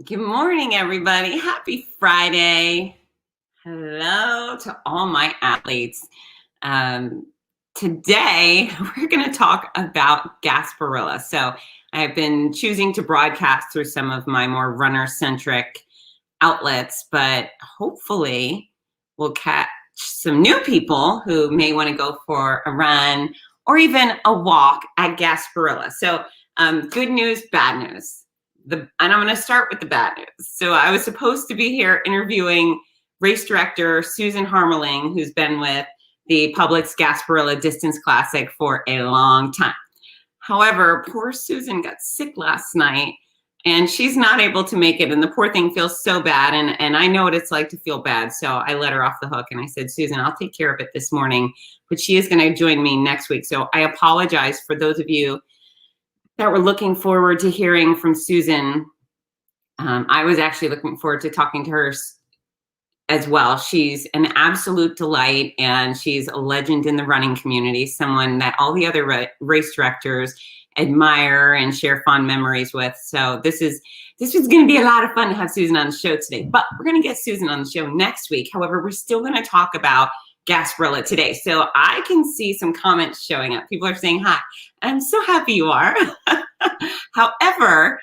Good morning, everybody. Happy Friday. Hello to all my athletes. Um, Today, we're going to talk about Gasparilla. So I've been choosing to broadcast through some of my more runner-centric outlets, but hopefully we'll catch some new people who may want to go for a run or even a walk at Gasparilla. So good news, bad news. And I'm going to start with the bad news. So I was supposed to be here interviewing race director Susan Harmeling, who's been with the Publix Gasparilla Distance Classic for a long time. However, poor Susan got sick last night and she's not able to make it. And the poor thing feels so bad. And I know what it's like to feel bad. So I let her off the hook and I said, Susan, I'll take care of it this morning, but she is going to join me next week. So I apologize for those of you that were looking forward to hearing from Susan. I was actually looking forward to talking to her as well. She's an absolute delight and she's a legend in the running community, someone that all the other race directors admire and share fond memories with. So this is going to be a lot of fun to have Susan on the show today, but we're going to get Susan on the show next week. However, we're still going to talk about Gasparilla today. So I can see some comments showing up. People are saying, hi, I'm so happy you are. However,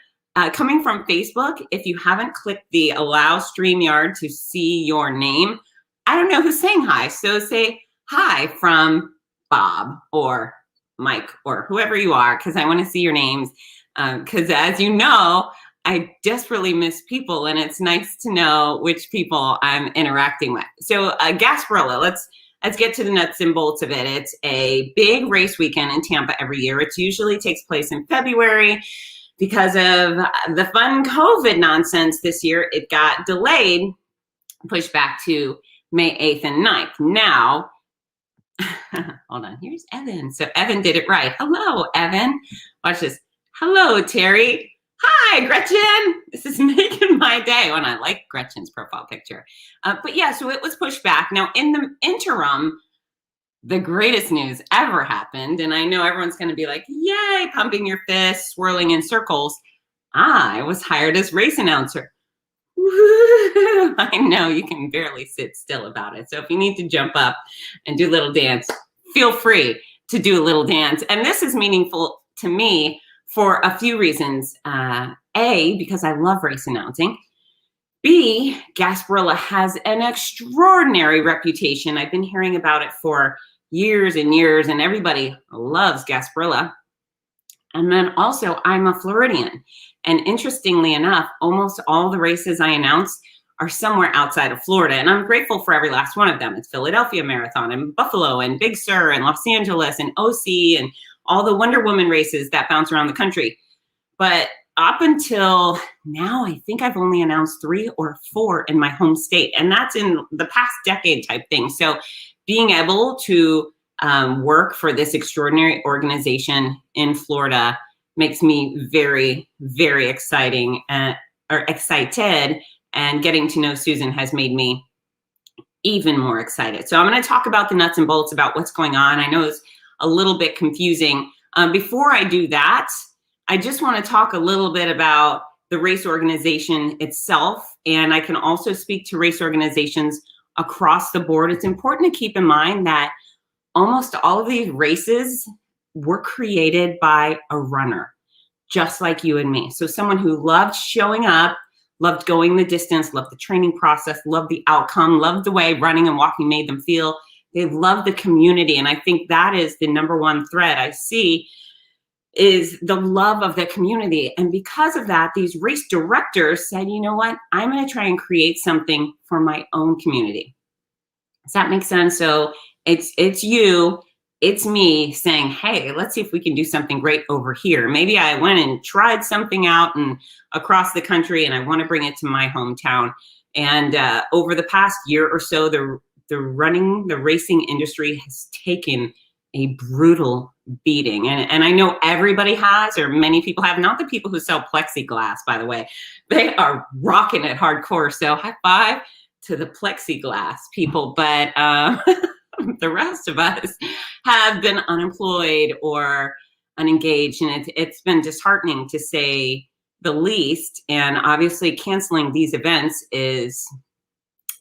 coming from Facebook, if you haven't clicked the allow StreamYard to see your name, I don't know who's saying hi. So say hi from Bob or Mike or whoever you are, because I want to see your names. Because as you know, I desperately miss people, and it's nice to know which people I'm interacting with. So Gasparilla, let's get to the nuts and bolts of it. It's a big race weekend in Tampa every year. It usually takes place in February. Because of the fun COVID nonsense this year, it got delayed, pushed back to May 8th and 9th. Now, hold on, here's Evan. So Evan did it right. Hello, Evan. Watch this. Hello, Terry. Hi, Gretchen. This is making my day when I like Gretchen's profile picture. But yeah, so it was pushed back. Now, in the interim, the greatest news ever happened. And I know everyone's going to be like, yay, pumping your fists, swirling in circles. I was hired as race announcer. I know you can barely sit still about it. So if you need to jump up and do a little dance, feel free to do a little dance. And this is meaningful to me for a few reasons. A, because I love race announcing. B, Gasparilla has an extraordinary reputation. I've been hearing about it for years and years, and everybody loves Gasparilla. And then also, I'm a Floridian. And interestingly enough, almost all the races I announce are somewhere outside of Florida. And I'm grateful for every last one of them. It's Philadelphia Marathon and Buffalo and Big Sur and Los Angeles and OC and all the Wonder Woman races that bounce around the country. But up until now, I think I've only announced 3 or 4 in my home state. And that's in the past decade type thing. So being able to work for this extraordinary organization in Florida makes me very, very excited. And getting to know Susan has made me even more excited. So I'm going to talk about the nuts and bolts about what's going on. I know it's a little bit confusing. Before I do that, I just want to talk a little bit about the race organization itself. And I can also speak to race organizations across the board. It's important to keep in mind that almost all of these races were created by a runner, just like you and me. So someone who loved showing up, loved going the distance, loved the training process, loved the outcome, loved the way running and walking made them feel. They loved the community. And I think that is the number one thread I see, is the love of the community. And because of that, these race directors said, you know what, I'm going to try and create something for my own community. Does that make sense? So it's you, it's me saying, hey, let's see if we can do something great over here. Maybe I went and tried something out and across the country, and I want to bring it to my hometown. And over the past year or so, the racing industry has taken a brutal beating. And I know everybody has, or many people have, not the people who sell plexiglass, by the way. They are rocking it hardcore. So high five to the plexiglass people. But the rest of us have been unemployed or unengaged. And it's been disheartening to say the least. And obviously canceling these events is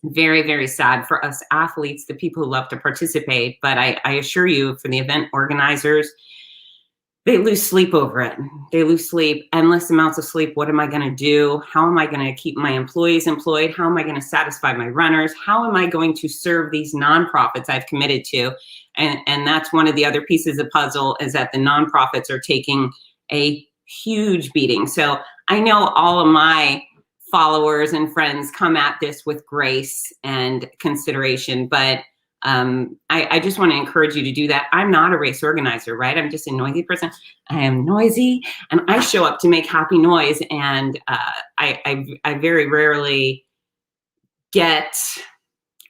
very, very sad for us athletes, the people who love to participate. But I assure you, for the event organizers, they lose sleep over it. They lose sleep, endless amounts of sleep. What am I going to do? How am I going to keep my employees employed? How am I going to satisfy my runners? How am I going to serve these nonprofits I've committed to? And that's one of the other pieces of the puzzle, is that the nonprofits are taking a huge beating. So I know all of my followers and friends come at this with grace and consideration, but I just want to encourage you to do that. I'm not a race organizer, right? I'm just a noisy person. I am noisy, and I show up to make happy noise. And I very rarely get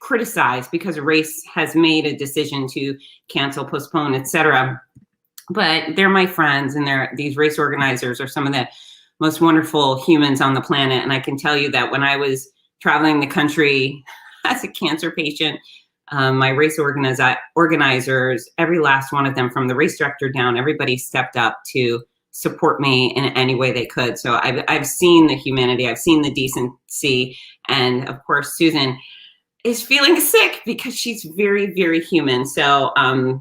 criticized because a race has made a decision to cancel, postpone, etc. But they're my friends, and these race organizers are some of the most wonderful humans on the planet. And I can tell you that when I was traveling the country as a cancer patient, my race organizers, every last one of them, from the race director down, everybody stepped up to support me in any way they could. So I've seen the humanity, I've seen the decency, and of course Susan is feeling sick because she's very, very human. So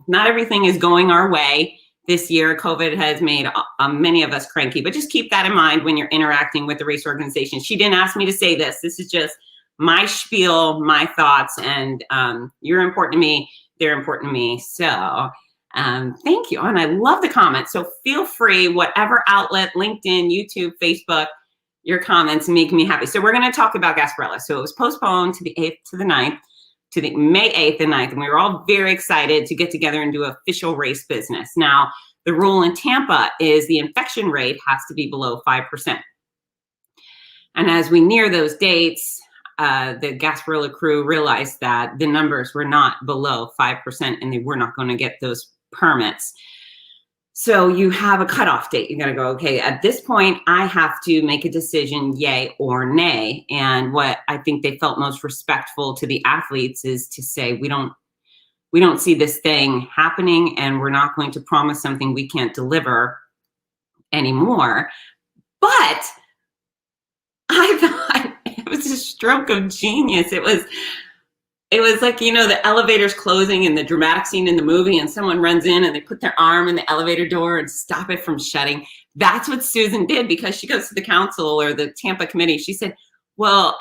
not everything is going our way this year. COVID has made many of us cranky, but just keep that in mind when you're interacting with the race organization. She didn't ask me to say this. This is just my spiel, my thoughts, and you're important to me, they're important to me. So thank you. And I love the comments. So feel free, whatever outlet, LinkedIn, YouTube, Facebook, your comments make me happy. So we're going to talk about Gasparilla. So it was postponed to the 8th to the 9th, to the May 8th and 9th. And we were all very excited to get together and do official race business. Now, the rule in Tampa is the infection rate has to be below 5%. And as we near those dates, the Gasparilla crew realized that the numbers were not below 5% and they were not going to get those permits. So you have a cutoff date. You're going to go, okay, at this point, I have to make a decision, yay or nay. And what I think they felt most respectful to the athletes is to say, we don't see this thing happening, and we're not going to promise something we can't deliver anymore. But I thought it was a stroke of genius. It was like, you know, the elevator's closing in the dramatic scene in the movie, and someone runs in and they put their arm in the elevator door and stop it from shutting. That's what Susan did, because she goes to the council or the Tampa committee. She said, well,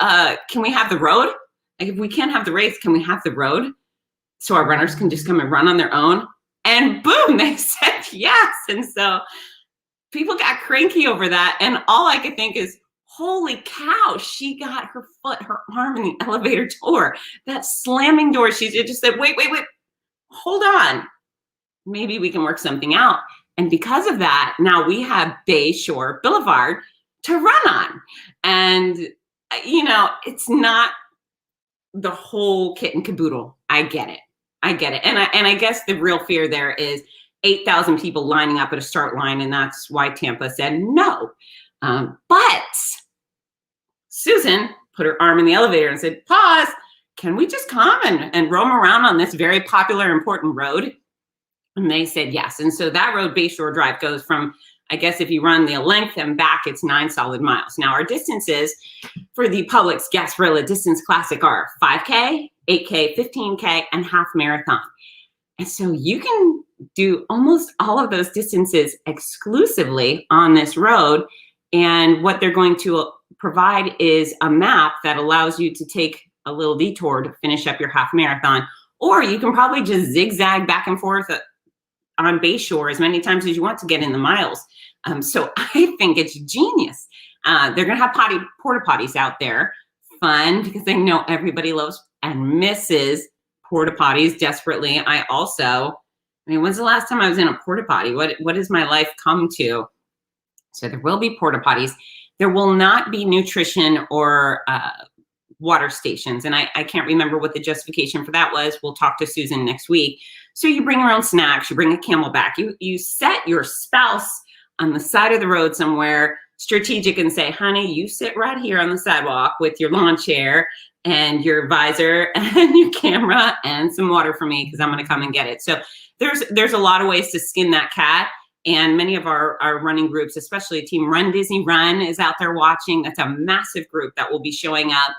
can we have the road? Like, if we can't have the race, can we have the road so our runners can just come and run on their own? And boom, they said yes. And so people got cranky over that. And all I could think is, holy cow, she got her arm in the elevator door. That slamming door, she just said, wait, hold on. Maybe we can work something out. And because of that, now we have Bayshore Boulevard to run on. And, you know, it's not the whole kit and caboodle. I get it. And I guess the real fear there is 8,000 people lining up at a start line. And that's why Tampa said no. But Susan put her arm in the elevator and said, pause, can we just come and roam around on this very popular, important road? And they said yes. And so that road, Bayshore Drive, goes from, I guess if you run the length and back, it's 9 solid miles. Now our distances for the Publix Gasparilla Distance Classic are 5K, 8K, 15K, and half marathon. And so you can do almost all of those distances exclusively on this road. And what they're going to provide is a map that allows you to take a little detour to finish up your half marathon, or you can probably just zigzag back and forth on Bayshore as many times as you want to get in the miles. So I think it's genius. They're going to have porta potties out there. Fun, because they know everybody loves and misses porta potties desperately. When's the last time I was in a porta potty? What has my life come to? So there will be porta potties. There will not be nutrition or water stations. And I can't remember what the justification for that was. We'll talk to Susan next week. So you bring your own snacks, you bring a Camelback, you set your spouse on the side of the road somewhere strategic and say, honey, you sit right here on the sidewalk with your lawn chair and your visor and your camera and some water for me, because I'm going to come and get it. So there's a lot of ways to skin that cat. And many of our running groups, especially Team Run Disney Run, is out there watching. That's a massive group that will be showing up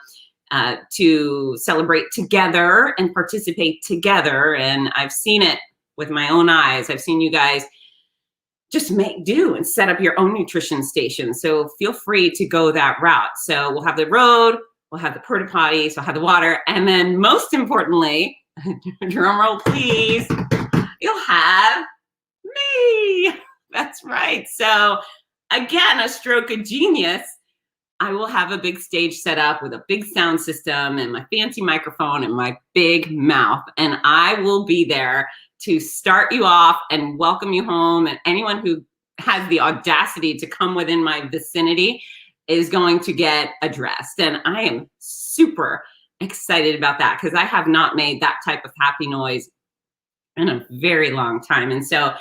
to celebrate together and participate together. And I've seen it with my own eyes. I've seen you guys just make do and set up your own nutrition station. So feel free to go that route. So we'll have the road, we'll have the porta potties, we'll have the water, and then most importantly, drum roll please, you'll have me. That's right. So again, a stroke of genius. I will have a big stage set up with a big sound system and my fancy microphone and my big mouth. And I will be there to start you off and welcome you home. And anyone who has the audacity to come within my vicinity is going to get addressed. And I am super excited about that because I have not made that type of happy noise in a very long time. And so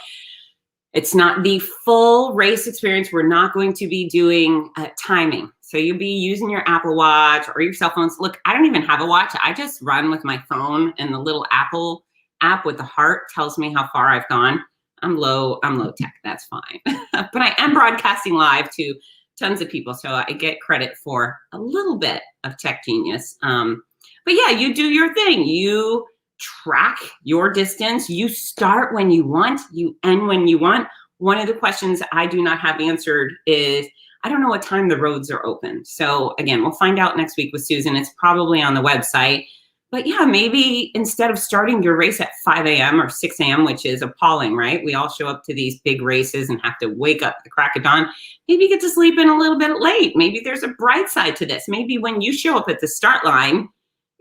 it's not the full race experience. We're not going to be doing timing. So you'll be using your Apple Watch or your cell phones. Look, I don't even have a watch. I just run with my phone, and the little Apple app with the heart tells me how far I've gone. I'm low tech, that's fine. But I am broadcasting live to tons of people, so I get credit for a little bit of tech genius. But yeah, you do your thing. You track your distance. You start when you want, you end when you want. One of the questions I do not have answered is, I don't know what time the roads are open. So again, we'll find out next week with Susan. It's probably on the website. But yeah, maybe instead of starting your race at 5 a.m. or 6 a.m., which is appalling, right? We all show up to these big races and have to wake up at the crack of dawn. Maybe you get to sleep in a little bit late. Maybe there's a bright side to this. Maybe when you show up at the start line,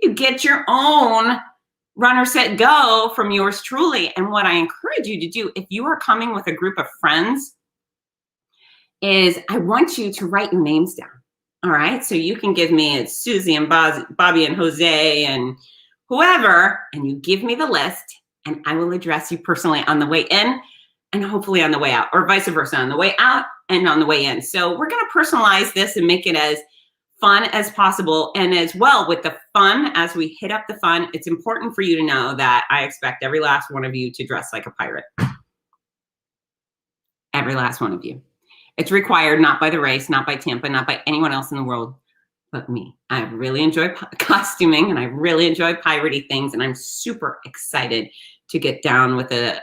you get your own runner set go from yours truly. And what I encourage you to do, if you are coming with a group of friends, is I want you to write your names down. All right, so you can give me, it's Susie and Bobby and Jose and whoever, and you give me the list, and I will address you personally on the way in and hopefully on the way out, or vice versa, on the way out and on the way in. So we're gonna personalize this and make it as fun as possible. And as well, with the fun, as we hit up the fun, it's important for you to know that I expect every last one of you to dress like a pirate. Every last one of you. It's required, not by the race, not by Tampa, not by anyone else in the world but me. I really enjoy costuming and I really enjoy piratey things, and I'm super excited to get down with a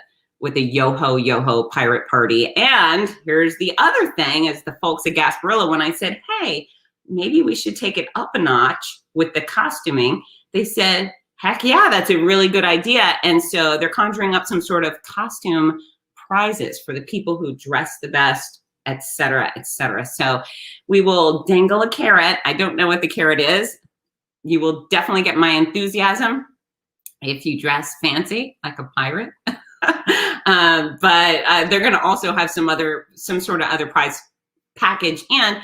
yo-ho pirate party. And here's the other thing, is the folks at Gasparilla, when I said, hey, maybe we should take it up a notch with the costuming, they said, heck yeah, that's a really good idea. And so they're conjuring up some sort of costume prizes for the people who dress the best, et cetera, et cetera. So we will dangle a carrot. I don't know what the carrot is. You will definitely get my enthusiasm if you dress fancy like a pirate. But they're going to also have some sort of other prize package. And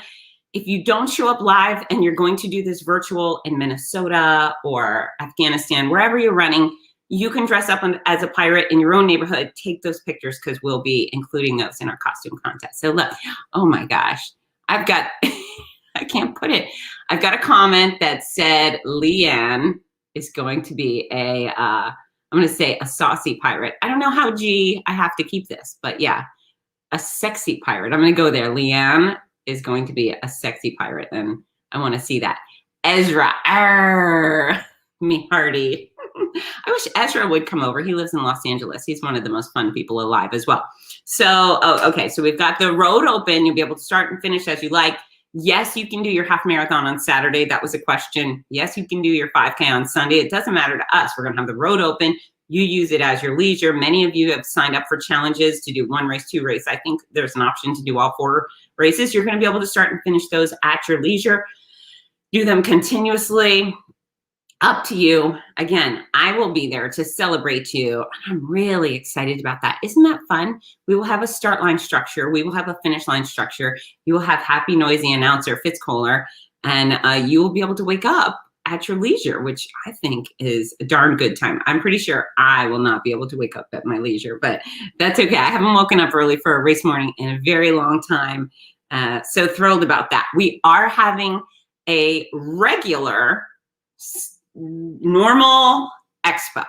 if you don't show up live and you're going to do this virtual in Minnesota or Afghanistan, wherever you're running, you can dress up as a pirate in your own neighborhood. Take those pictures because we'll be including those in our costume contest. So look, oh my gosh, I've got, I can't put it. I've got a comment that said Leanne is going to be I'm going to say a saucy pirate. I don't know how I have to keep this, but yeah, a sexy pirate. I'm going to go there. Leanne is going to be a sexy pirate, and I want to see that. Ezra, me hearty. I wish Ezra would come over. He lives in Los Angeles. He's one of the most fun people alive as well. So, okay, so we've got the road open. You'll be able to start and finish as you like. Yes, you can do your half marathon on Saturday. That was a question. Yes, you can do your 5K on Sunday. It doesn't matter to us. We're going to have the road open. You use it as your leisure. Many of you have signed up for challenges to do 1 race, 2 race. I think there's an option to do all 4 races. You're going to be able to start and finish those at your leisure. Do them continuously. Up to you. Again, I will be there to celebrate you. I'm really excited about that. Isn't that fun? We will have a start line structure. We will have a finish line structure. You will have happy, noisy announcer Fitz Koehler, and you will be able to wake up at your leisure, which I think is a darn good time. I'm pretty sure I will not be able to wake up at my leisure, but that's okay. I haven't woken up early for a race morning in a very long time. So thrilled about that. We are having a regular normal expo.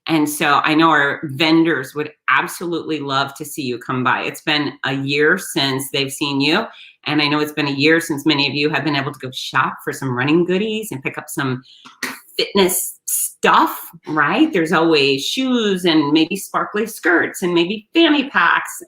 And so I know our vendors would absolutely love to see you come by. It's been a year since they've seen you. And I know it's been a year since many of you have been able to go shop for some running goodies and pick up some fitness stuff, right? There's always shoes and maybe sparkly skirts and maybe fanny packs.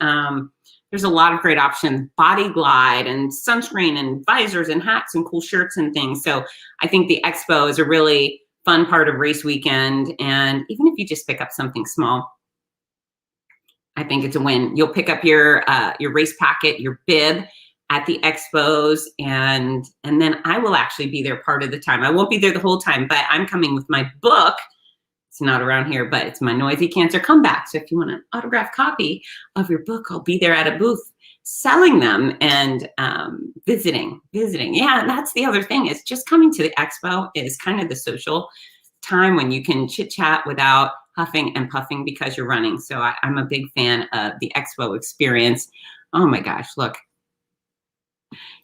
There's a lot of great options, Body Glide and sunscreen and visors and hats and cool shirts and things. So I think the expo is a really fun part of race weekend. And even if you just pick up something small, I think it's a win. You'll pick up your race packet, your bib at the expos, and then I will actually be there part of the time. I won't be there the whole time, but I'm coming with my book. It's not around here, but it's my Noisy Cancer Comeback. So if you want an autographed copy of your book, I'll be there at a booth selling them and visiting. Yeah, and that's the other thing, is just coming to the expo is kind of the social time when you can chit chat without huffing and puffing because you're running. So I'm a big fan of the expo experience. Oh my gosh, look.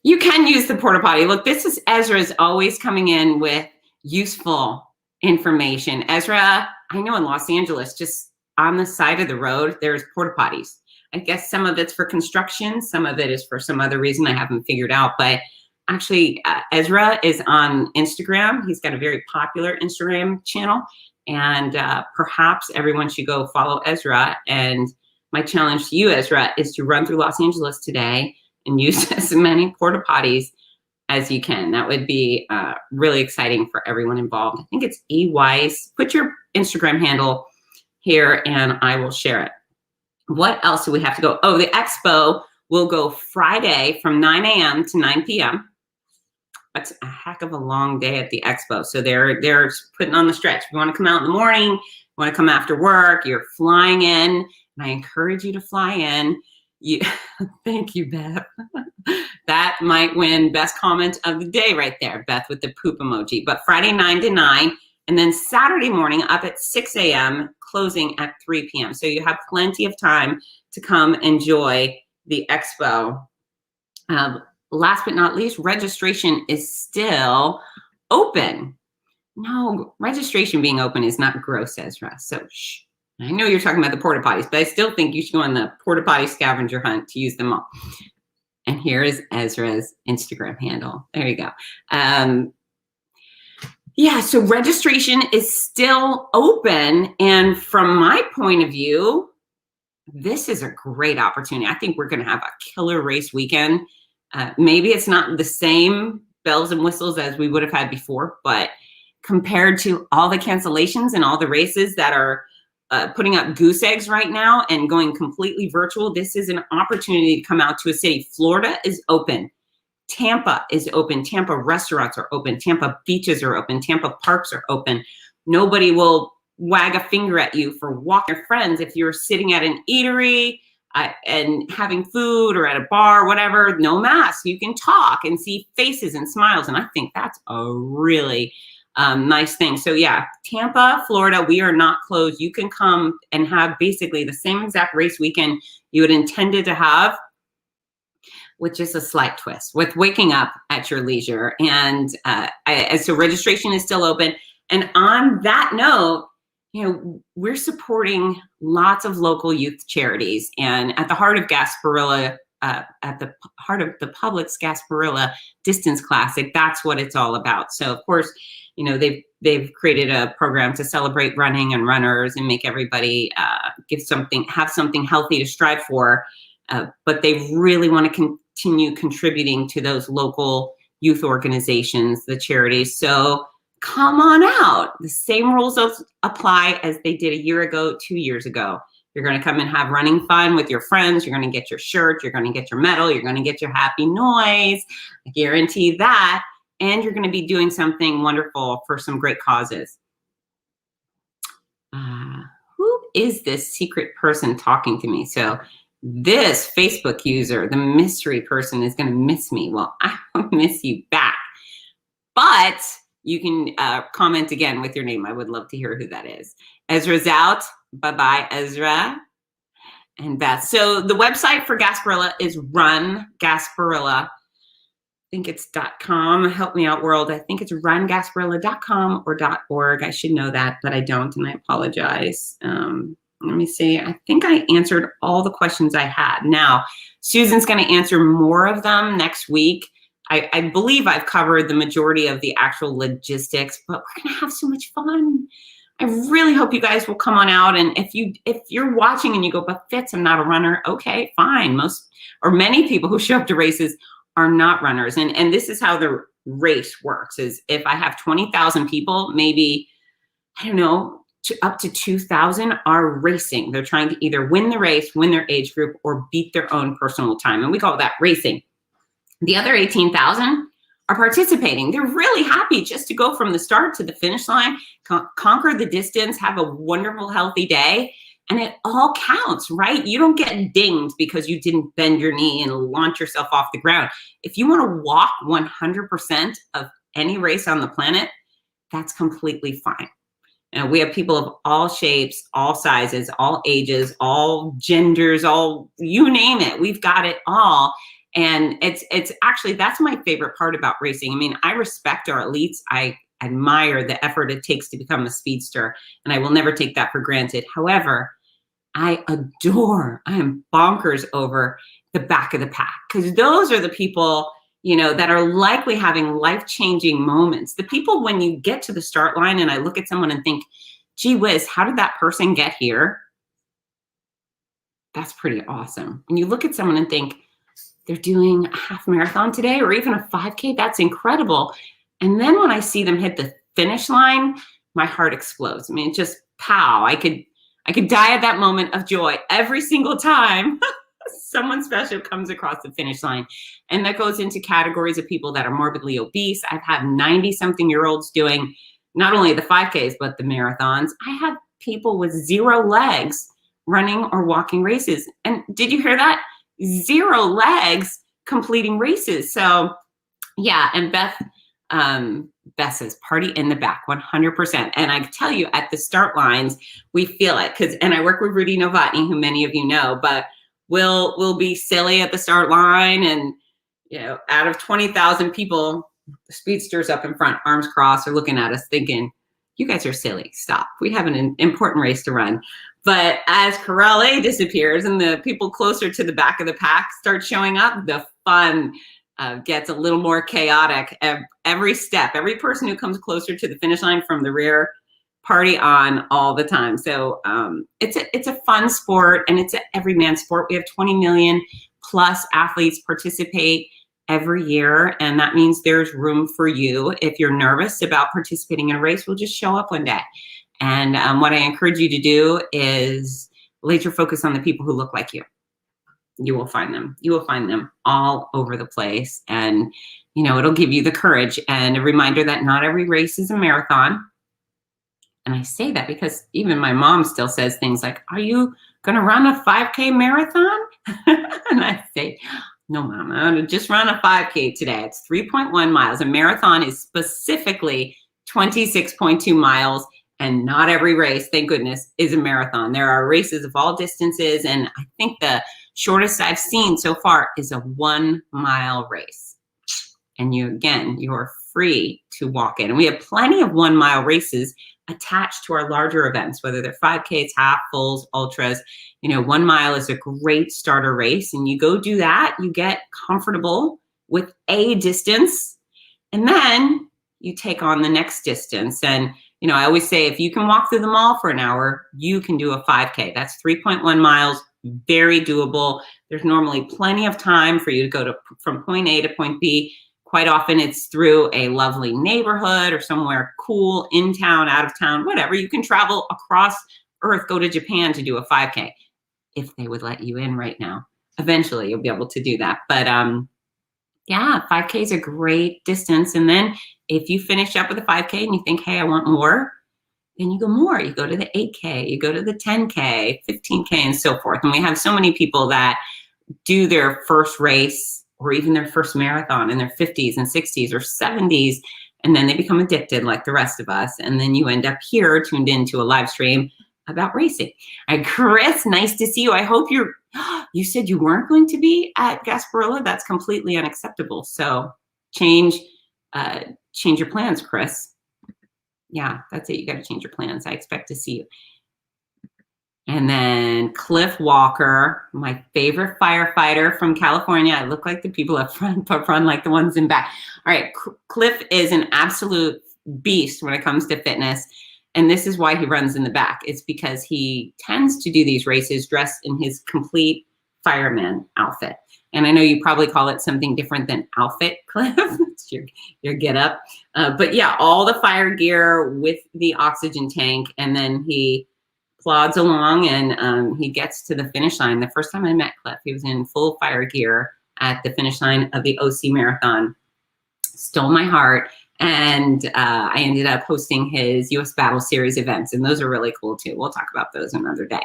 You can use the porta potty. Look, this is Ezra's always coming in with useful information. Ezra, I know in Los Angeles, just on the side of the road, there's porta potties. I guess some of it's for construction, some of it is for some other reason I haven't figured out. But actually, Ezra is on Instagram. He's got a very popular Instagram channel, and perhaps everyone should go follow Ezra. And my challenge to you, Ezra, is to run through Los Angeles today and use as many porta potties as you can. That would be really exciting for everyone involved. I think it's E-Wise. Put your Instagram handle here and I will share it. What else do we have to go? Oh, the expo will go Friday from 9 a.m. to 9 p.m. That's a heck of a long day at the expo. So they're putting on the stretch. If you want to come out in the morning, you want to come after work, you're flying in, and I encourage you to fly in. Thank you, Beth. That might win best comment of the day right there, Beth with the poop emoji. But Friday 9 to 9, and then Saturday morning up at 6 a.m., closing at 3 p.m. So you have plenty of time to come enjoy the expo. Last but not least, registration is still open. No, registration being open is not gross, Ezra. So shh. I know you're talking about the porta potties, but I still think you should go on the porta potty scavenger hunt to use them all. And here is Ezra's Instagram handle. There you go. Yeah, so registration is still open. And from my point of view, this is a great opportunity. I think we're going to have a killer race weekend. Maybe it's not the same bells and whistles as we would have had before, but compared to all the cancellations and all the races that are putting up goose eggs right now and going completely virtual, this is an opportunity to come out to a city. Florida is open. Tampa is open. Tampa restaurants are open. Tampa beaches are open. Tampa parks are open. Nobody will wag a finger at you for walking your friends. If you're sitting at an eatery and having food, or at a bar, whatever, no mask. You can talk and see faces and smiles. And I think that's a really nice thing. So yeah, Tampa, Florida, we are not closed. You can come and have basically the same exact race weekend you had intended to have, with just a slight twist, with waking up at your leisure. And so registration is still open. And on that note, you know, we're supporting lots of local youth charities. And at the heart of Gasparilla, at the heart of the Publix Gasparilla Distance Classic, that's what it's all about. So of course, you know, they've created a program to celebrate running and runners and make everybody have something healthy to strive for. But they really want to continue contributing to those local youth organizations, the charities. So come on out. The same rules apply as they did a year ago, 2 years ago. You're going to come and have running fun with your friends. You're going to get your shirt. You're going to get your medal. You're going to get your happy noise. I guarantee that. And you're going to be doing something wonderful for some great causes. Who is this secret person talking to me? So this Facebook user, the mystery person, is going to miss me. Well, I won't miss you back. But you can comment again with your name. I would love to hear who that is. Ezra's out. Bye-bye, Ezra. And Beth. So the website for Gasparilla is rungasparilla.com. think it's .com, help me out world. I think it's rungasparilla.com or .org. I should know that, but I don't, and I apologize. Let me see. I think I answered all the questions I had. Now, Susan's going to answer more of them next week. I believe I've covered the majority of the actual logistics, but we're going to have so much fun. I really hope you guys will come on out. And if you're watching and you go, but Fitz, I'm not a runner. Okay, fine. Many people who show up to races are not runners. And this is how the race works, is if I have 20,000 people, maybe, I don't know, up to 2,000 are racing. They're trying to either win the race, win their age group, or beat their own personal time. And we call that racing. The other 18,000 are participating. They're really happy just to go from the start to the finish line, conquer the distance, have a wonderful, healthy day. And it all counts, right? You don't get dinged because you didn't bend your knee and launch yourself off the ground. If you want to walk 100% of any race on the planet, that's completely fine. We have people of all shapes, all sizes, all ages, all genders, all, you name it. We've got it all. And it's actually, that's my favorite part about racing. I mean, I respect our elites. I admire the effort it takes to become a speedster, and I will never take that for granted. However, I am bonkers over the back of the pack, because those are the people, that are likely having life-changing moments. The people, when you get to the start line and I look at someone and think, gee whiz, how did that person get here? That's pretty awesome. When you look at someone and think, they're doing a half marathon today or even a 5K, that's incredible. And then when I see them hit the finish line, my heart explodes. I mean, just pow. I could die at that moment of joy every single time someone special comes across the finish line. And that goes into categories of people that are morbidly obese. I've had 90-something-year-olds doing not only the 5Ks, but the marathons. I have people with 0 legs running or walking races. And did you hear that? 0 legs completing races. So yeah, and Beth says party in the back, 100%. And I tell you, at the start lines, we feel it, and I work with Rudy Novotny, who many of you know, but we'll be silly at the start line, and out of 20,000 people, the speedsters up in front, arms crossed, are looking at us thinking, you guys are silly, stop. We have an important race to run. But as Corral disappears and the people closer to the back of the pack start showing up, the fun gets a little more chaotic. Every step, every person who comes closer to the finish line from the rear, party on all the time. So it's a fun sport, and it's an everyman sport. We have 20 million plus athletes participate every year, and that means there's room for you. If you're nervous about participating in a race, we'll just show up one day. And what I encourage you to do is laser focus on the people who look like you. You will find them. You will find them all over the place. And, it'll give you the courage and a reminder that not every race is a marathon. And I say that because even my mom still says things like, are you going to run a 5K marathon? And I say, no, Mom, I'm going to just run a 5K today. It's 3.1 miles. A marathon is specifically 26.2 miles. And not every race, thank goodness, is a marathon. There are races of all distances. And I think the shortest I've seen so far is a 1-mile race. And you are free to walk in. And we have plenty of 1-mile races attached to our larger events, whether they're 5Ks, half, fulls, ultras. 1 mile is a great starter race. And you go do that, you get comfortable with a distance, and then you take on the next distance. And I always say, if you can walk through the mall for an hour, you can do a 5K. That's 3.1 miles, very doable. There's normally plenty of time for you to go from point A to point B. Quite often it's through a lovely neighborhood or somewhere cool, in town, out of town, whatever. You can travel across Earth, go to Japan to do a 5K, if they would let you in right now. Eventually you'll be able to do that. But yeah, 5K is a great distance. And then if you finish up with a 5K and you think, hey, I want more, then you go more. You go to the 8K, you go to the 10K, 15K, and so forth. And we have so many people that do their first race or even their first marathon in their 50s and 60s or 70s, and then they become addicted like the rest of us. And then you end up here tuned into a live stream about racing. Hi, Chris, nice to see you. I hope you said you weren't going to be at Gasparilla. That's completely unacceptable. So change your plans, Chris. Yeah, that's it. You got to change your plans. I expect to see you. And then Cliff Walker, my favorite firefighter from California. I look like the people up front, but run like the ones in back. All right, Cliff is an absolute beast when it comes to fitness. And this is why he runs in the back. It's because he tends to do these races dressed in his complete fireman outfit. And I know you probably call it something different than outfit, Cliff. It's your get up. But yeah, all the fire gear with the oxygen tank. And then he plods along and he gets to the finish line. The first time I met Cliff, he was in full fire gear at the finish line of the OC Marathon. Stole my heart. And I ended up hosting his US Battle Series events. And those are really cool too. We'll talk about those another day.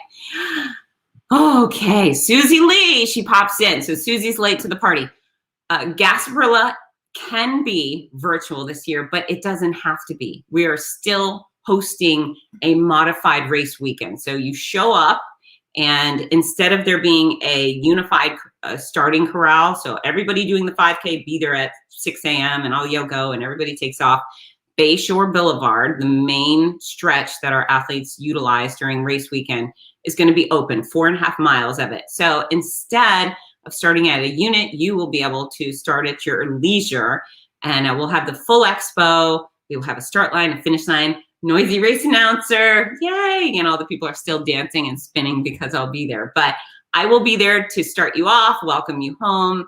Okay, Susie Lee, she pops in. So Susie's late to the party. Gasparilla can be virtual this year, but it doesn't have to be. We are still hosting a modified race weekend. So you show up, and instead of there being a unified starting corral, so everybody doing the 5K be there at 6 a.m. and all yell go and everybody takes off. Bayshore Boulevard, the main stretch that our athletes utilize during race weekend, is going to be open, 4.5 miles of it. So instead of starting at a unit, you will be able to start at your leisure, and we'll have the full expo. We will have a start line, a finish line, noisy race announcer, yay! And all the people are still dancing and spinning because I'll be there. But I will be there to start you off, welcome you home,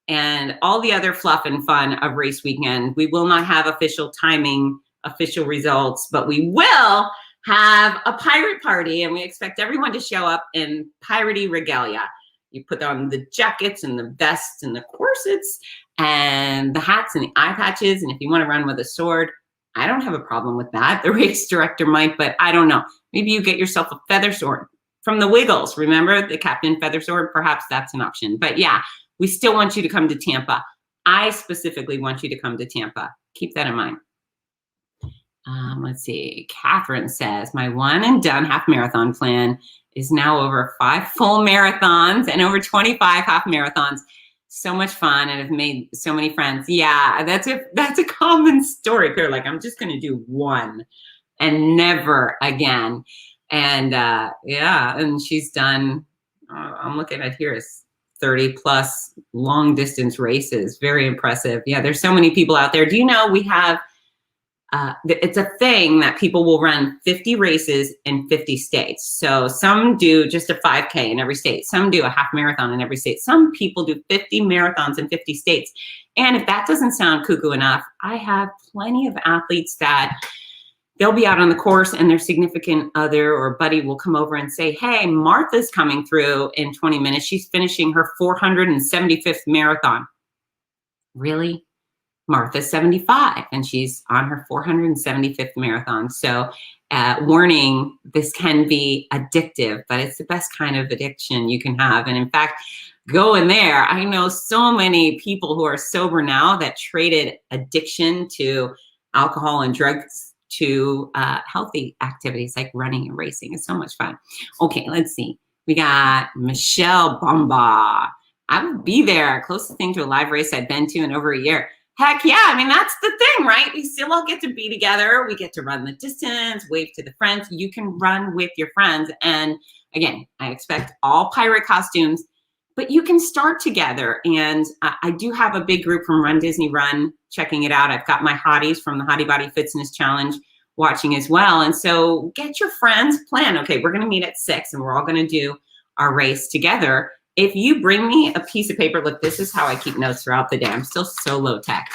and all the other fluff and fun of race weekend. We will not have official timing, official results, but we will have a pirate party, and we expect everyone to show up in piratey regalia. You put on the jackets and the vests and the corsets and the hats and the eye patches, and if you want to run with a sword, I don't have a problem with that. The race director might, but I don't know. Maybe you get yourself a feather sword from the Wiggles. Remember the Captain Feather Sword? Perhaps that's an option. But yeah, we still want you to come to Tampa. I specifically want you to come to Tampa. Keep that in mind. Let's see. Catherine says, my one and done half marathon plan is now over 5 full marathons and over 25 half marathons. So much fun, and have made so many friends. Yeah, that's a common story. They're like, I'm just going to do one and never again. And yeah, and she's done, I'm looking at here, is 30 plus long distance races. Very impressive. Yeah, there's so many people out there. Do you know we have, it's a thing that people will run 50 races in 50 states. So some do just a 5K in every state. Some do a half marathon in every state. Some people do 50 marathons in 50 states. And if that doesn't sound cuckoo enough, I have plenty of athletes that they'll be out on the course and their significant other or buddy will come over and say, hey, Martha's coming through in 20 minutes. She's finishing her 475th marathon. Really? Martha's 75 and she's on her 475th marathon. So warning, this can be addictive, but it's the best kind of addiction you can have. And in fact, go in there. I know so many people who are sober now that traded addiction to alcohol and drugs to healthy activities like running and racing. It's so much fun. Okay, let's see. We got Michelle Bomba. I will be there. Closest thing to a live race I've been to in over a year. Heck yeah, I mean, that's the thing, right? We still all get to be together. We get to run the distance, wave to the friends. You can run with your friends. And again, I expect all pirate costumes, but you can start together. And I do have a big group from Run Disney Run checking it out. I've got my hotties from the Hottie Body Fitness Challenge watching as well. And so get your friends, plan, okay, we're gonna meet at 6 and we're all gonna do our race together. If you bring me a piece of paper, look, this is how I keep notes throughout the day. I'm still so low tech.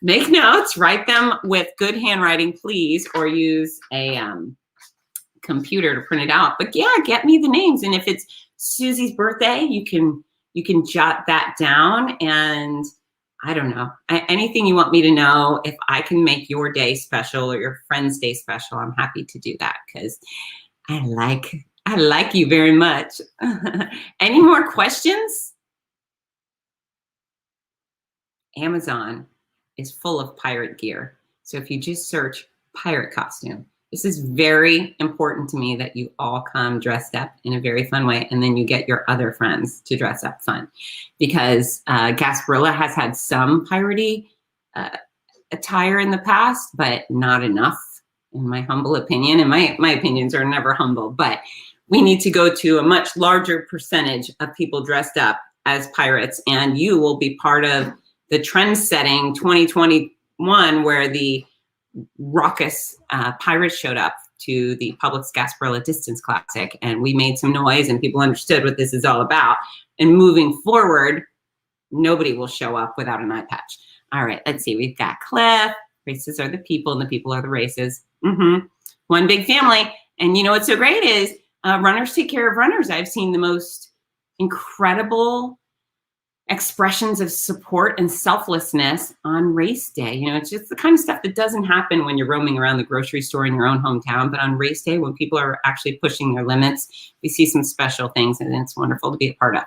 Make notes, write them with good handwriting, please, or use a computer to print it out. But yeah, get me the names. And if it's Susie's birthday, you can jot that down. And I don't know, anything you want me to know, if I can make your day special or your friend's day special, I'm happy to do that because I like you very much. Any more questions? Amazon is full of pirate gear. So if you just search pirate costume, This is very important to me that you all come dressed up in a very fun way, and then you get your other friends to dress up fun, because Gasparilla has had some piratey attire in the past, but not enough, in my humble opinion. And my opinions are never humble, but we need to go to a much larger percentage of people dressed up as pirates, and you will be part of the trend-setting 2021, where the raucous pirates showed up to the Publix Gasparilla Distance Classic, and we made some noise and people understood what this is all about. And moving forward, nobody will show up without an eye patch. All right, let's see. We've got Cliff. Races are the people and the people are the races. One big family. And you know what's so great is runners take care of runners. I've seen the most incredible expressions of support and selflessness on race day. You know, it's just the kind of stuff that doesn't happen when you're roaming around the grocery store in your own hometown, but on race day, when people are actually pushing their limits, we see some special things, and it's wonderful to be a part of.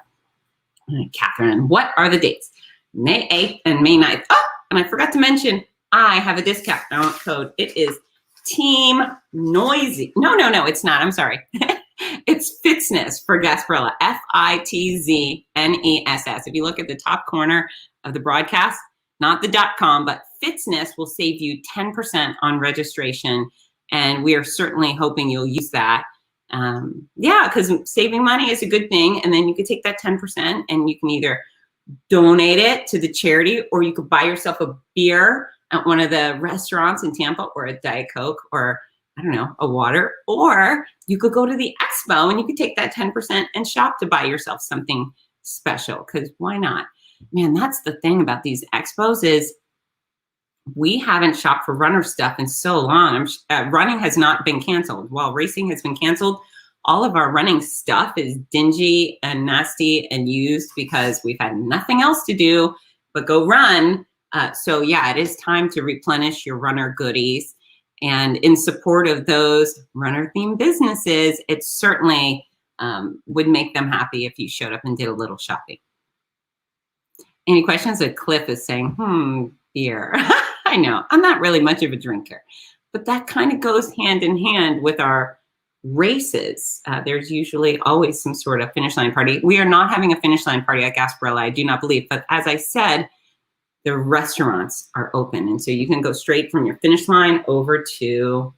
All right, Catherine, what are the dates? May 8th and May 9th. Oh, and I forgot to mention, I have a discount code. It is Team Noisy. No, it's not. I'm sorry. It's Fitzness for Gasparilla, Fitzzness. If you look at the top corner of the broadcast, not the .com, but Fitzness will save you 10% on registration. And we are certainly hoping you'll use that. Yeah, because saving money is a good thing. And then you could take that 10% and you can either donate it to the charity, or you could buy yourself a beer at one of the restaurants in Tampa, or a Diet Coke, or I don't know, a water, or you could go to the expo and you could take that 10% and shop to buy yourself something special, because why not? Man, that's the thing about these expos is we haven't shopped for runner stuff in so long. Running has not been canceled. While racing has been canceled, all of our running stuff is dingy and nasty and used because we've had nothing else to do but go run. So yeah, it is time to replenish your runner goodies. And in support of those runner-themed businesses, it certainly would make them happy if you showed up and did a little shopping. Any questions? Cliff is saying, beer. I know, I'm not really much of a drinker, but that kind of goes hand in hand with our races. There's usually always some sort of finish line party. We are not having a finish line party at Gasparilla, I do not believe, but as I said, the restaurants are open. And so you can go straight from your finish line over to,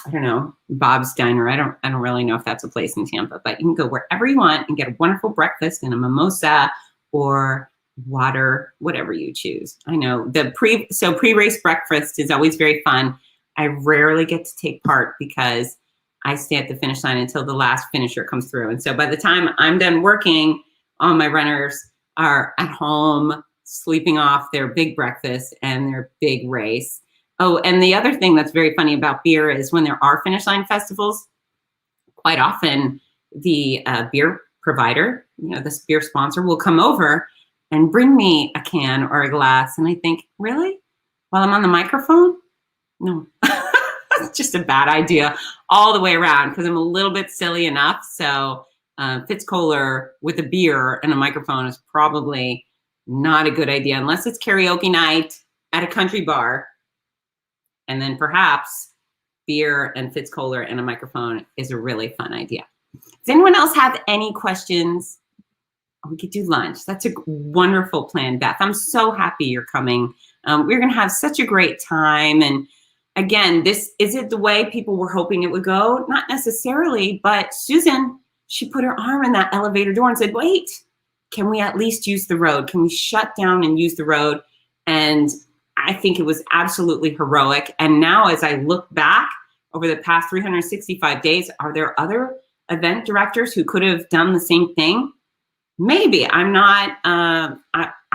I don't know, Bob's Diner. I don't really know if that's a place in Tampa, but you can go wherever you want and get a wonderful breakfast and a mimosa or water, whatever you choose. I know pre-race breakfast is always very fun. I rarely get to take part because I stay at the finish line until the last finisher comes through. And so by the time I'm done working, all my runners are at home, sleeping off their big breakfast and their big race. Oh, and the other thing that's very funny about beer is when there are finish line festivals, quite often the beer provider, this beer sponsor, will come over and bring me a can or a glass. And I think, really? While I'm on the microphone? No, it's just a bad idea all the way around, because I'm a little bit silly enough. So Fitz Koehler with a beer and a microphone is probably not a good idea, unless it's karaoke night at a country bar. And then perhaps beer and Fitz Koehler and a microphone is a really fun idea. Does anyone else have any questions? We could do lunch. That's a wonderful plan, Beth. I'm so happy you're coming. We're going to have such a great time. And again, is it the way people were hoping it would go? Not necessarily, but Susan, she put her arm in that elevator door and said, wait, can we at least use the road? Can we shut down and use the road? And I think it was absolutely heroic. And now as I look back over the past 365 days, are there other event directors who could have done the same thing? Maybe. I'm not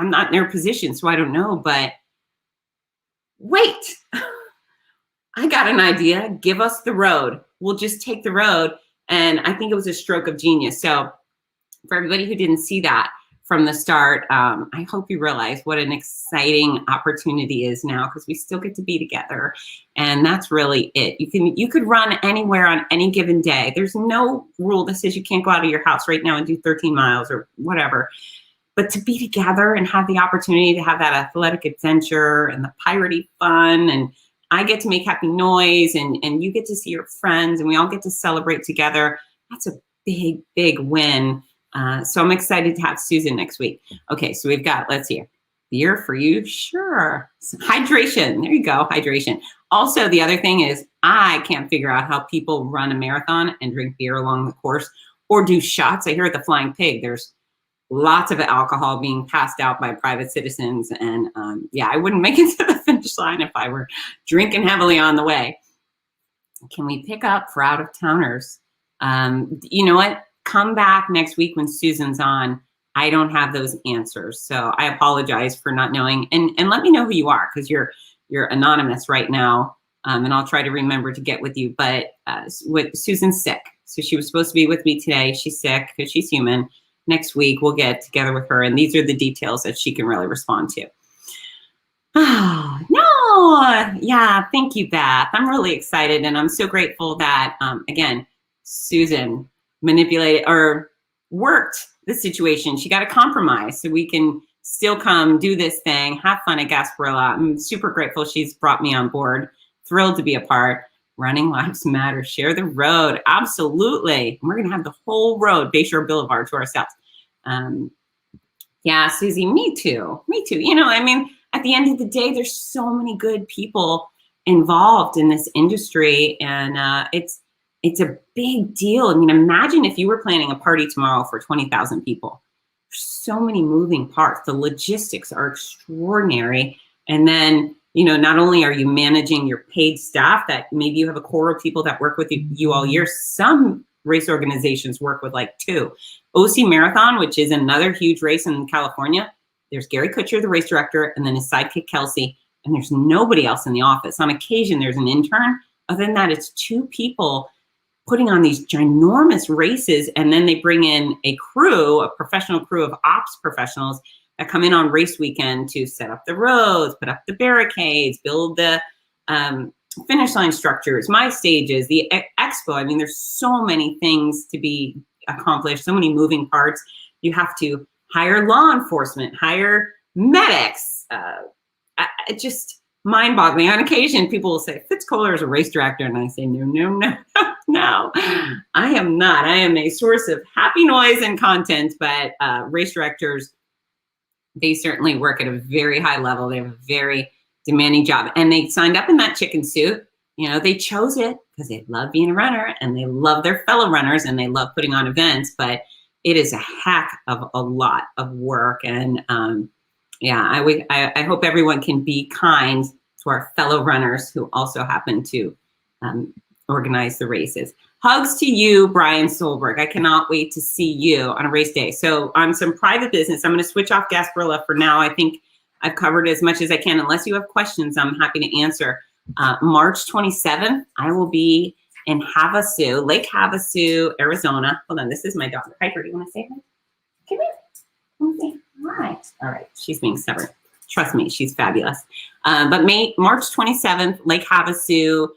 in their position, so I don't know, but wait, I got an idea. Give us the road. We'll just take the road. And I think it was a stroke of genius. So for everybody who didn't see that from the start, I hope you realize what an exciting opportunity is now, because we still get to be together. And that's really it. You could run anywhere on any given day. There's no rule that says you can't go out of your house right now and do 13 miles or whatever. But to be together and have the opportunity to have that athletic adventure and the piratey fun, and I get to make happy noise, and you get to see your friends, and we all get to celebrate together. That's a big, big win. So I'm excited to have Susan next week. Okay, so we've got, let's see, beer for you, sure. Hydration, there you go, hydration. Also, the other thing is I can't figure out how people run a marathon and drink beer along the course or do shots. I hear at the Flying Pig, there's lots of alcohol being passed out by private citizens. And yeah, I wouldn't make it to the finish line if I were drinking heavily on the way. Can we pick up for out-of-towners? You know what? Come back next week when Susan's on. I don't have those answers. So I apologize for not knowing. And let me know who you are, because you're anonymous right now. And I'll try to remember to get with you. But Susan's sick. So she was supposed to be with me today. She's sick because she's human. Next week, we'll get together with her. And these are the details that she can really respond to. Oh, no. Yeah, thank you, Beth. I'm really excited. And I'm so grateful that, again, Susan manipulated or worked the situation. She got a compromise so we can still come do this thing, have fun at Gasparilla. I'm super grateful she's brought me on board. Thrilled to be a part. Running Lives Matter. Share the road. Absolutely. We're going to have the whole road, Bayshore Boulevard, to ourselves. Yeah, Susie, me too. Me too. You know, I mean, at the end of the day, there's so many good people involved in this industry, and it's a big deal. I mean, imagine if you were planning a party tomorrow for 20,000 people. There's so many moving parts. The logistics are extraordinary. And then, you know, not only are you managing your paid staff, that maybe you have a core of people that work with you all year. Some race organizations work with like 2. OC Marathon, which is another huge race in California. There's Gary Kutcher, the race director, and then his sidekick, Kelsey, and there's nobody else in the office. On occasion, there's an intern. Other than that, it's 2 people putting on these ginormous races, and then they bring in a crew, a professional crew of ops professionals that come in on race weekend to set up the roads, put up the barricades, build the finish line structures, my stages, the expo. I mean, there's so many things to be accomplished, so many moving parts. You have to hire law enforcement, hire medics. It's just mind-boggling. On occasion, people will say, Fitz Koehler is a race director. And I say, no, no, no, no, I am not. I am a source of happy noise and content, but race directors, they certainly work at a very high level. They have a very demanding job. And they signed up in that chicken suit. You know, they chose it because they love being a runner and they love their fellow runners and they love putting on events. But it is a heck of a lot of work. And yeah, I hope everyone can be kind to our fellow runners who also happen to organize the races. Hugs to you, Brian Solberg. I cannot wait to see you on a race day. So on some private business, I'm going to switch off Gasparilla for now. I think I've covered as much as I can. Unless you have questions, I'm happy to answer. March 27th, I will be in Havasu, Lake Havasu, Arizona. Hold on, this is my dog. Piper, do you want to say hi? Come here. Come say hi. All right, she's being stubborn. Trust me, she's fabulous. But March 27th, Lake Havasu,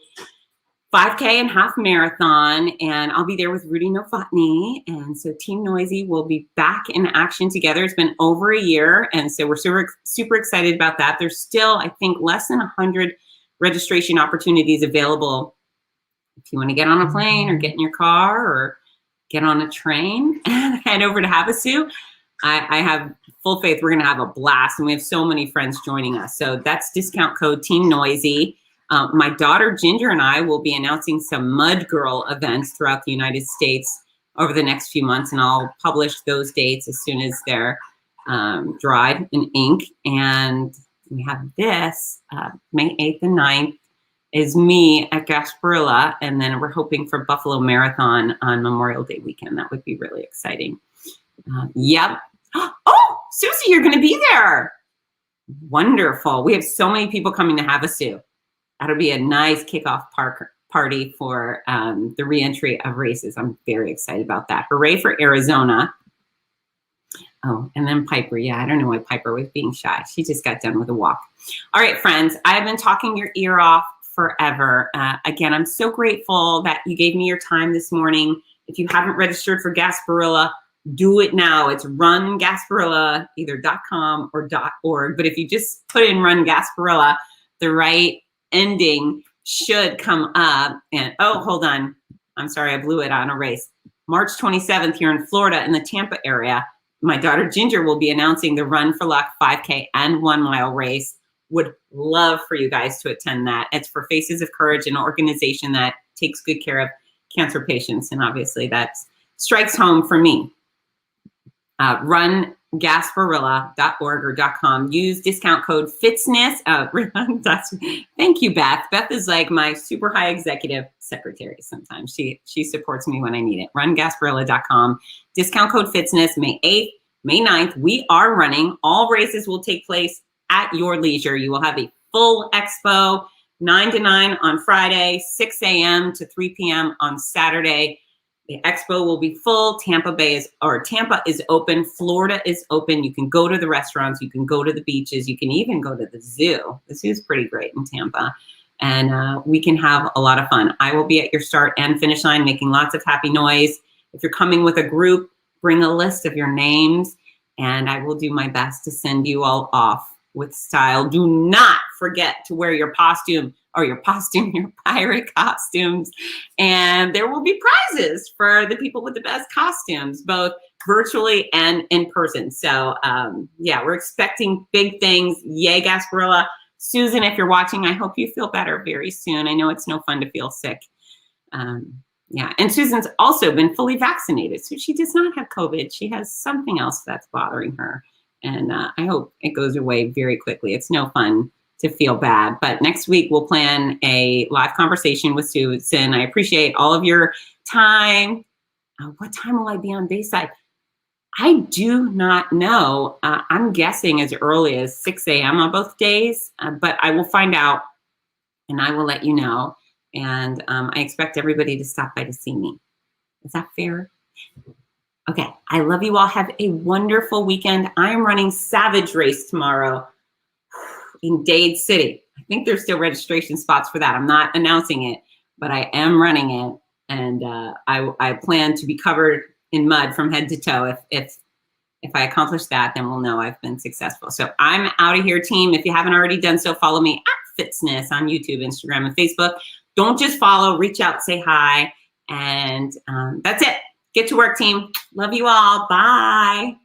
5K and half marathon, and I'll be there with Rudy Novotny. And so Team Noisy will be back in action together. It's been over a year, and so we're super excited about that. There's still, I think, less than 100 registration opportunities available. If you want to get on a plane or get in your car or get on a train and head over to Havasu, I have full faith we're going to have a blast, and we have so many friends joining us. So that's discount code Team Noisy. My daughter Ginger and I will be announcing some Mud Girl events throughout the United States over the next few months, and I'll publish those dates as soon as they're dried in ink. And we have this, May 8th and 9th is me at Gasparilla, and then we're hoping for Buffalo Marathon on Memorial Day weekend. That would be really exciting. Yep. Oh, Susie, you're going to be there. Wonderful. We have so many people coming to Havasu. That'll be a nice kickoff party for the reentry of races. I'm very excited about that. Hooray for Arizona. Oh, and then Piper. Yeah, I don't know why Piper was being shy. She just got done with a walk. All right, friends, I've been talking your ear off forever. Again, I'm so grateful that you gave me your time this morning. If you haven't registered for Gasparilla, do it now. It's rungasparilla, either .com or .org. But if you just put in Run Gasparilla, the right ending should come up. And oh, hold on. I'm sorry, I blew it on a race. March 27th here in Florida in the Tampa area. My daughter Ginger will be announcing the Run for Luck 5K and 1 mile race. Would love for you guys to attend that. It's for Faces of Courage, an organization that takes good care of cancer patients. And obviously that strikes home for me. Run Gasparilla.org or .com. Use discount code FITZNESS. Thank you, Beth. Beth is like my super high executive secretary sometimes. She supports me when I need it. Run Gasparilla.com. Discount code FITZNESS, May 8th, May 9th. We are running. All races will take place at your leisure. You will have a full expo, 9 to 9 on Friday, 6 a.m. to 3 p.m. on Saturday. The expo will be full. Tampa is open. Florida is open. You can go to the restaurants. You can go to the beaches. You can even go to the zoo. The zoo is pretty great in Tampa. And we can have a lot of fun. I will be at your start and finish line making lots of happy noise. If you're coming with a group, bring a list of your names, and I will do my best to send you all off with style. Do not forget to wear your your pirate costumes. And there will be prizes for the people with the best costumes, both virtually and in person. So yeah, we're expecting big things. Yay, Gasparilla. Susan, if you're watching, I hope you feel better very soon. I know it's no fun to feel sick. Yeah, and Susan's also been fully vaccinated, so she does not have COVID. She has something else that's bothering her. And I hope it goes away very quickly. It's no fun to feel bad. But next week, we'll plan a live conversation with Susan. I appreciate all of your time. What time will I be on Bayside? I do not know. I'm guessing as early as 6 a.m. on both days, but I will find out and I will let you know. And I expect everybody to stop by to see me. Is that fair? Okay, I love you all. Have a wonderful weekend. I'm running Savage Race tomorrow in Dade City. I think there's still registration spots for that. I'm not announcing it, but I am running it. And I plan to be covered in mud from head to toe. If I accomplish that, then we'll know I've been successful. So I'm out of here, team. If you haven't already done so, follow me at FITZNESS on YouTube, Instagram, and Facebook. Don't just follow, reach out, say hi. And that's it. Get to work, team. Love you all. Bye.